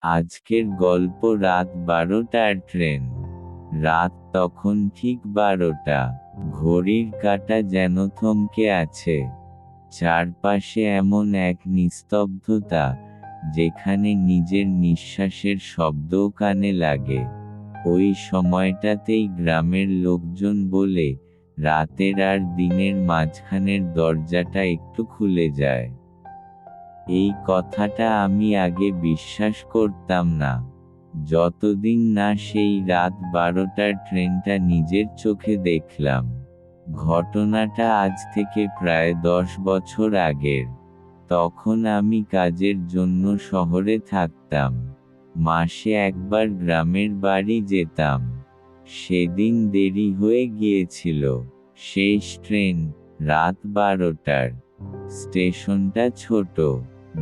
আজকের গল্প রাত 12টার ট্রেন। রাত তখন ঠিক 12টা। ঘড়ির কাঁটা যেন থমকে আছে। চারপাশে এমন এক নিস্তব্ধতা, যেখানে নিজের নিঃশ্বাসের শব্দও কানে লাগে। ওই সময়টাতেই গ্রামের লোকজন বলে, রাতের আর দিনের মাঝখানের দরজাটা একটু খুলে যায়। এই কথাটা আমি আগে বিশ্বাস করতাম না, যতদিন না সেই রাত 12টার ট্রেনটা নিজের চোখে দেখলাম। ঘটনাটা আজ থেকে প্রায় 10 বছর আগের। তখন আমি কাজের জন্য শহরে থাকতাম। মাসে একবার গ্রামের বাড়ি যেতাম। সেদিন দেরি হয়ে গিয়েছিল। শেষ ট্রেন, রাত 12টার। স্টেশনটা ছোট,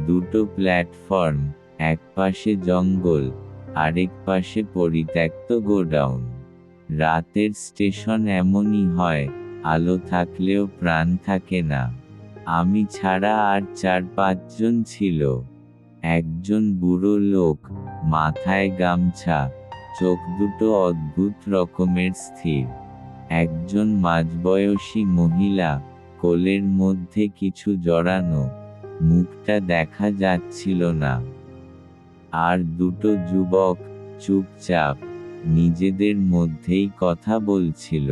দুটো প্ল্যাটফর্ম, এক পাশে জঙ্গল, আরেক পাশে পরিত্যক্ত গোডাউন। রাতের স্টেশন এমনই হয়, আলো থাকলেও প্রাণ থাকে না। আমি ছাড়া আর 4-5 জন ছিল। একজন বুড়ো লোক, মাথায় গামছা, চোখ দুটো অদ্ভুত রকমের স্থির। একজন মাঝবয়সী মহিলা, কোলের মধ্যে কিছু জড়ানো, মুখটা দেখা যাচ্ছিল না। আর দুটো যুবক, চুপচাপ, নিজেদের মধ্যেই কথা বলছিল।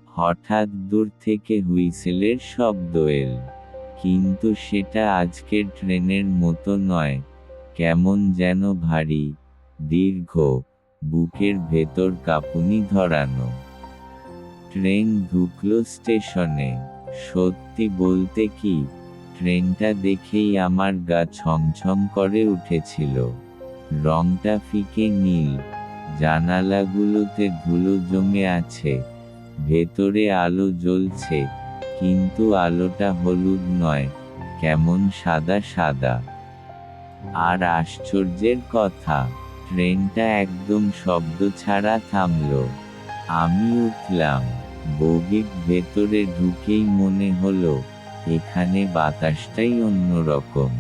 হঠাৎ দূর থেকে হুইসেলের শব্দ এল। কিন্তু সেটা আজকের ট্রেনের মতো নয়, কেমন যেন ভারী, দীর্ঘ, বুকের ভেতর কাঁপুনি ধরানো। ট্রেন ঢুকলো স্টেশনে। সত্যি বলতে কি, ট্রেনটা দেখেই আমার গা ছমছম করে উঠেছিল। রংটা ফিকে নীল, জানালাগুলোতে ধুলো জমে আছে, ভেতরে আলো জ্বলছে, কিন্তু আলোটা হলুদ নয়, কেমন সাদা সাদা। আর আশ্চর্যের কথা, ট্রেনটা একদম শব্দ ছাড়া থামলো। আমি উঠলাম। বগির ভেতরে ঢুকেই মনে হলো, এখানে বাতাসটাই অন্যরকম।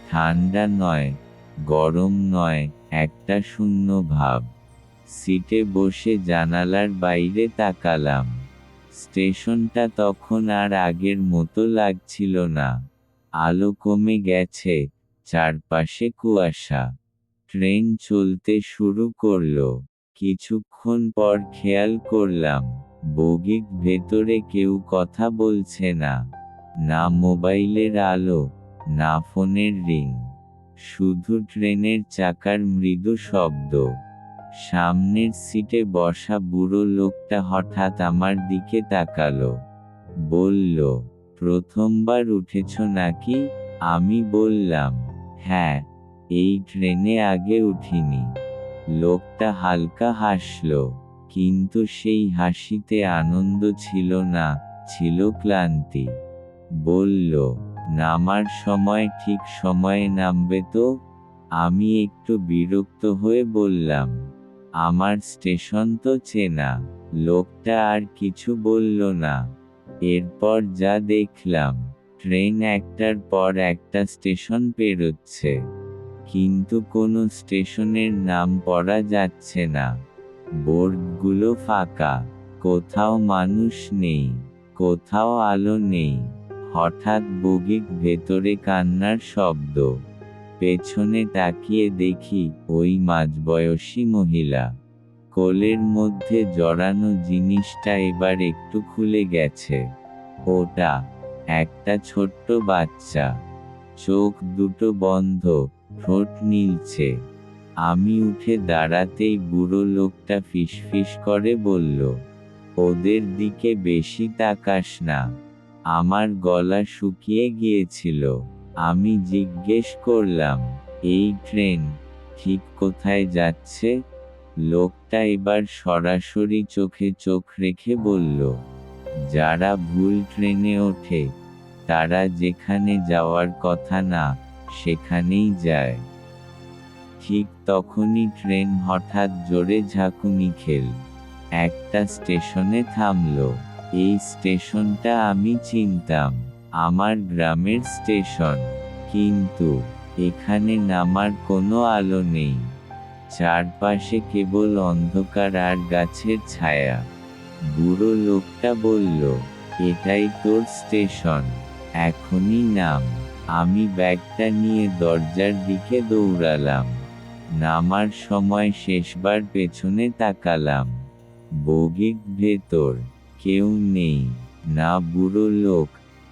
ঠান্ডা নয়, গরম নয়, একটা শূন্য ভাব। সিটে বসে জানালার বাইরে তাকালাম। স্টেশনটা তখন আর আগের মতো লাগছিল না। আলো কমে গেছে, চারপাশে কুয়াশা। ট্রেন চলতে শুরু করলো। কিছুক্ষণ পর খেয়াল করলাম, বগির ভেতরে কেউ কথা বলছে না। না মোবাইলের আলো, না ফোনের রিং। শুধু ট্রেনের চাকার মৃদু শব্দ। সামনের সিটে বসা বুড়ো লোকটা হঠাৎ আমার দিকে তাকালো। বলল, প্রথমবার উঠেছ নাকি? আমি বললাম, হ্যাঁ, এই ট্রেনে আগে উঠিনি। লোকটা হালকা হাসল, কিন্তু সেই হাসিতে আনন্দ ছিল না, ছিল ক্লান্তি। বলল, নামার সময় ঠিক সময়ে নামবে তো? আমি একটু বিরক্ত হয়ে বললাম, আমার স্টেশন তো চেনা। লোকটা আর কিছু বলল না। এরপর যা দেখলাম, ট্রেন একটার পর একটা স্টেশন পেরোচ্ছে, কিন্তু কোনো স্টেশনের নাম পড়া যাচ্ছে না। বোর্ডগুলো ফাঁকা, কোথাও মানুষ নেই, কোথাও আলো নেই। হঠাৎ বগির ভেতরে কান্নার শব্দ। পেছনে তাকিয়ে দেখি, ওই মাঝবয়সী মহিলা। কোলের মধ্যে জড়ানো জিনিসটা এবার একটু খুলে গেছে। ওটা একটা ছোট্ট বাচ্চা। চোখ দুটো বন্ধ, ঠোঁট নীলছে। আমি উঠে দাঁড়াতেই বুড়ো লোকটা ফিসফিস করে বলল, ওদের দিকে বেশি তাকাস না। আমার গলা শুকিয়ে গিয়েছিল। আমি জিজ্ঞেস করলাম, এই ট্রেন ঠিক কোথায় যাচ্ছে? লোকটা এবার সরাসরি চোখে চোখ রেখে বলল, যারা ভুল ট্রেনে ওঠে, তারা যেখানে যাওয়ার কথা না, সেখানেই যায়। ঠিক তখনই ট্রেন হঠাৎ জোরে ঝাঁকুনি খেল। একটা স্টেশনে থামল। এই স্টেশনটা আমি চিনতাম, আমার গ্রামের স্টেশন। কিন্তু এখানে নামার কোনো আলো নেই। চারপাশে কেবল অন্ধকার আর গাছের ছায়া। বুড়ো লোকটা বলল, এটাই তোর স্টেশন, এখনই নাম। আমি ব্যাগটা নিয়ে দরজার দিকে দৌড়ালাম। নামার সময় শেষবার পেছনে তাকালাম। বগির ভেতর কেউ নেই, না বুড়ো লোক,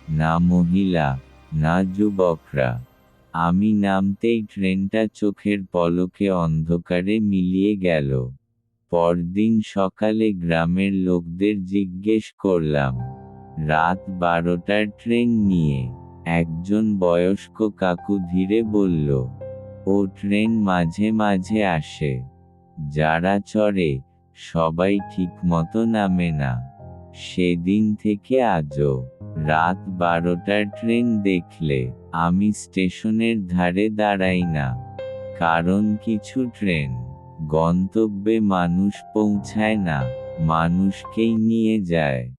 না মহিলা, না যুবকরা। আমি নামতেই ট্রেনটা চোখের পলকে অন্ধকারে মিলিয়ে গেল। পরদিন সকালে গ্রামের লোকদের জিজ্ঞেস করলাম, রাত 12টার ট্রেন নিয়ে। একজন বয়স্ক কাকু ধীরে বলল, ও ট্রেন মাঝে মাঝে আসে। যারা চড়ে, সবাই ঠিকমতো নামে না। সেদিন থেকে আজও রাত 12টার ট্রেন দেখলে আমি স্টেশনের ধারে দাঁড়াই না। কারণ কিছু ট্রেন গন্তব্যে মানুষ পৌঁছায় না, মানুষকেই নিয়ে যায়।